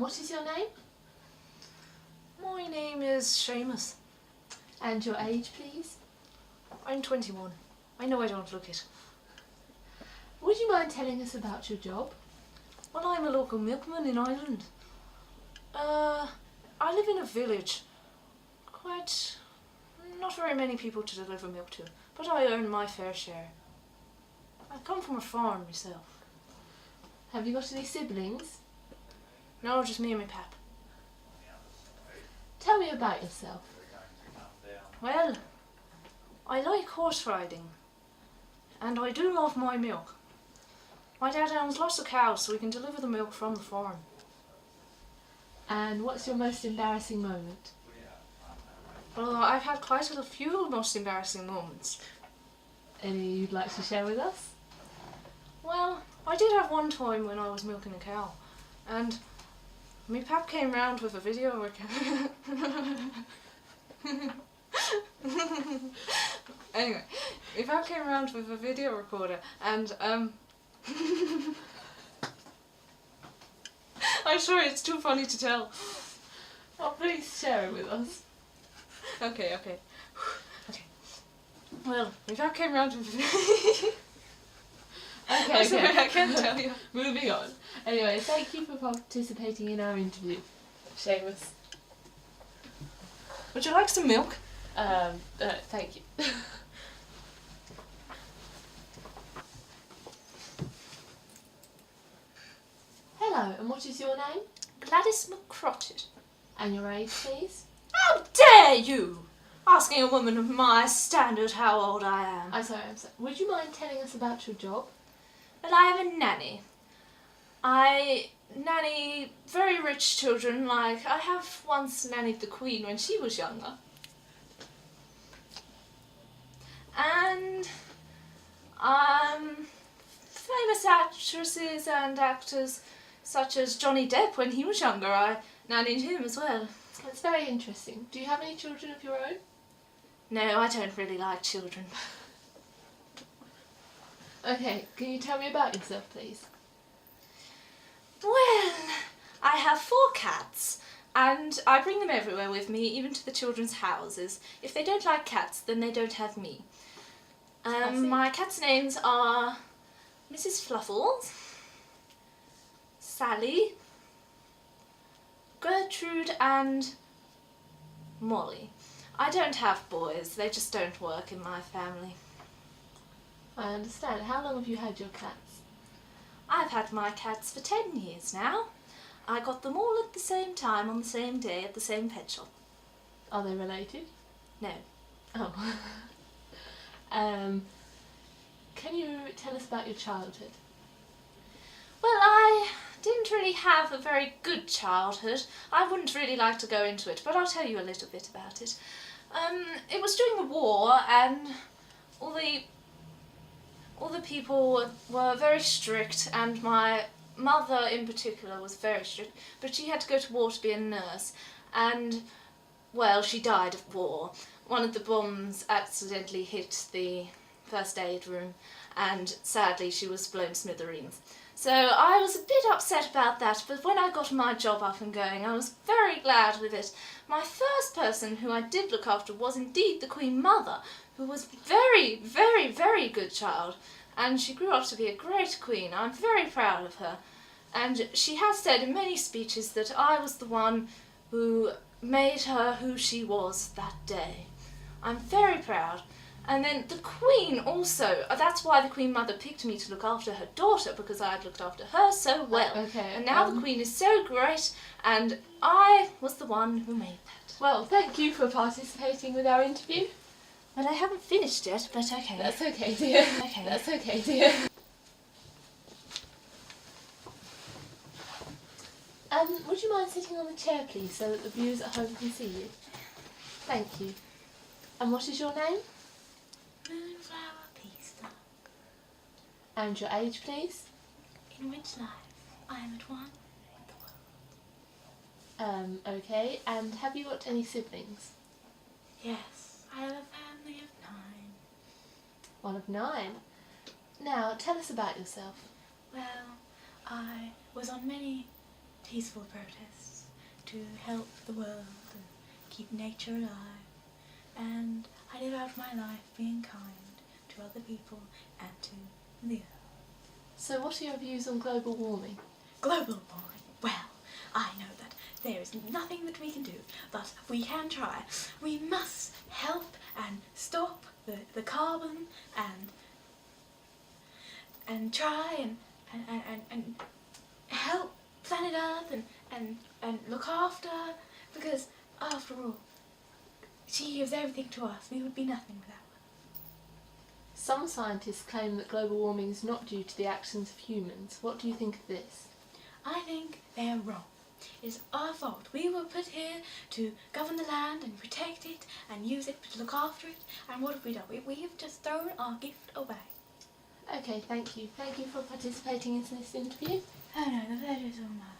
what is your name? My name is Seamus. And your age, please? I'm 21. I know I don't look it. Would you mind telling us about your job? Well, I'm a local milkman in Ireland. I live in a village. Not very many people to deliver milk to, but I earn my fair share. I come from a farm myself. Have you got any siblings? No, just me and my pap. Tell me about yourself. Well, I like horse riding, and I do love my milk. My dad owns lots of cows, so we can deliver the milk from the farm. And what's your most embarrassing moment? Well, I've had quite a few most embarrassing moments. Any you'd like to share with us? Well, I did have one time when I was milking a cow, and my pap came round with a video recorder. Anyway, my pap came round with a video recorder, and I'm sorry, it's too funny to tell. Oh, please share it with us. Okay. Well, my pap came round with Okay, sorry, I can't tell you. Moving on. Anyway, thank you for participating in our interview, Seamus. Would you like some milk? Thank you. Hello, and what is your name? Gladys McCrotted. And your age, please? How dare you! Asking a woman of my standard how old I am. I'm sorry. Would you mind telling us about your job? Well, I am a nanny. I nanny very rich children, like I have once nannied the Queen when she was younger. And famous actresses and actors such as Johnny Depp when he was younger, I nannied him as well. That's very interesting. Do you have any children of your own? No, I don't really like children. Okay, can you tell me about yourself, please? Well, I have 4 cats, and I bring them everywhere with me, even to the children's houses. If they don't like cats, then they don't have me. My cats' names are Mrs. Fluffles, Sally, Gertrude and Molly. I don't have boys, they just don't work in my family. I understand. How long have you had your cats? I've had my cats for 10 years now. I got them all at the same time on the same day at the same pet shop. Are they related? No. Oh. Can you tell us about your childhood? Well, I didn't really have a very good childhood. I wouldn't really like to go into it, but I'll tell you a little bit about it. It was during the war, and all the people were very strict, and my mother in particular was very strict, but she had to go to war to be a nurse, and, well, she died of war. One of the bombs accidentally hit the first aid room, and sadly she was blown to smithereens. So I was a bit upset about that, but when I got my job up and going, I was very glad with it. My first person who I did look after was indeed the Queen Mother, who was very, very, very good child, and she grew up to be a great queen. I'm very proud of her. And she has said in many speeches that I was the one who made her who she was that day. I'm very proud. And then the Queen also, that's why the Queen Mother picked me to look after her daughter, because I had looked after her so well. Okay. And now the Queen is so great, and I was the one who made that. Well, thank you for participating with our interview. Well, I haven't finished yet, but okay. That's okay, dear. Okay. That's okay, dear. Would you mind sitting on the chair, please, so that the viewers at home can see you? Thank you. And what is your name? Moonflower Peace. And your age, please? In which life I am at one with the world. Okay. And have you got any siblings? Yes, I have a family of 9. One of 9. Now, tell us about yourself. Well, I was on many peaceful protests to help the world and keep nature alive. And I live out my life being kind to other people and to the earth. So what are your views on global warming? Global warming. Well, I know that there is nothing that we can do, but we can try. We must help and stop the carbon and try and help planet Earth and look after, because after all, she gives everything to us. We would be nothing without her. Some scientists claim that global warming is not due to the actions of humans. What do you think of this? I think they're wrong. It's our fault. We were put here to govern the land and protect it and use it to look after it. And what have we done? We have just thrown our gift away. Okay, thank you. Thank you for participating in this interview. Oh no, the pleasure's all mine.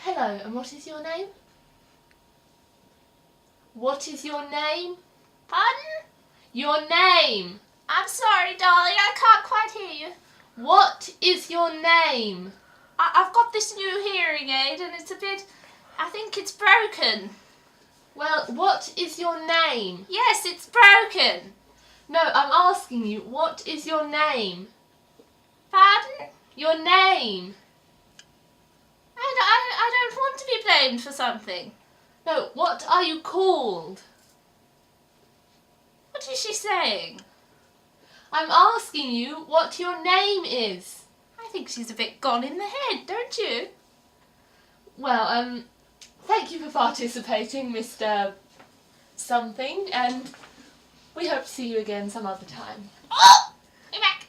Hello, and what is your name? What is your name? Pardon? Your name! I'm sorry, darling, I can't quite hear you. What is your name? I've got this new hearing aid and it's a bit... I think it's broken. Well, what is your name? Yes, it's broken. No, I'm asking you, what is your name? Pardon? Your name! I don't want to be blamed for something. No, what are you called? What is she saying? I'm asking you what your name is. I think she's a bit gone in the head, don't you? Well, thank you for participating, Mr. Something, and we hope to see you again some other time. Oh! Get back!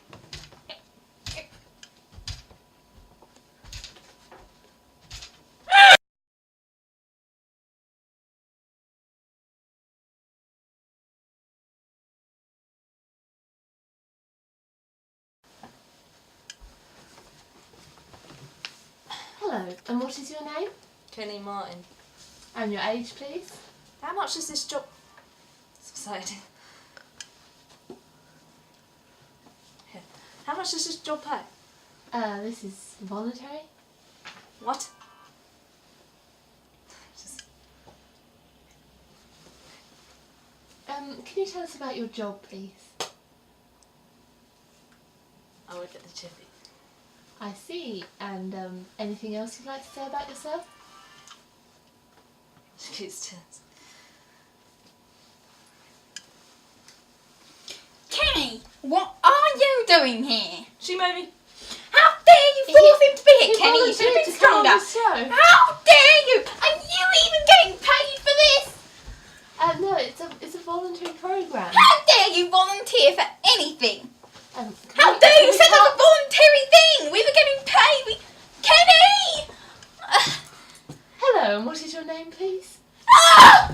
Hello, and what is your name? Kenny Martin. And your age, please? How much is this job? It's exciting. Here. How much does this job pay? This is voluntary. What? Just... Can you tell us about your job, please? I work at the Chippy. I see. And anything else you'd like to say about yourself? She keeps tins. Kenny, what are you doing here? She made me. How dare you force him to be here, Kenny? You should have been volunteered to come on stronger. the show. How dare you? Are you even getting paid for this? No, it's a voluntary programme. How dare you volunteer for anything? Can How we- dare can you we set talk- up a voluntary thing? We were getting paid. Kenny! Hello, and what is your name, please? Ah!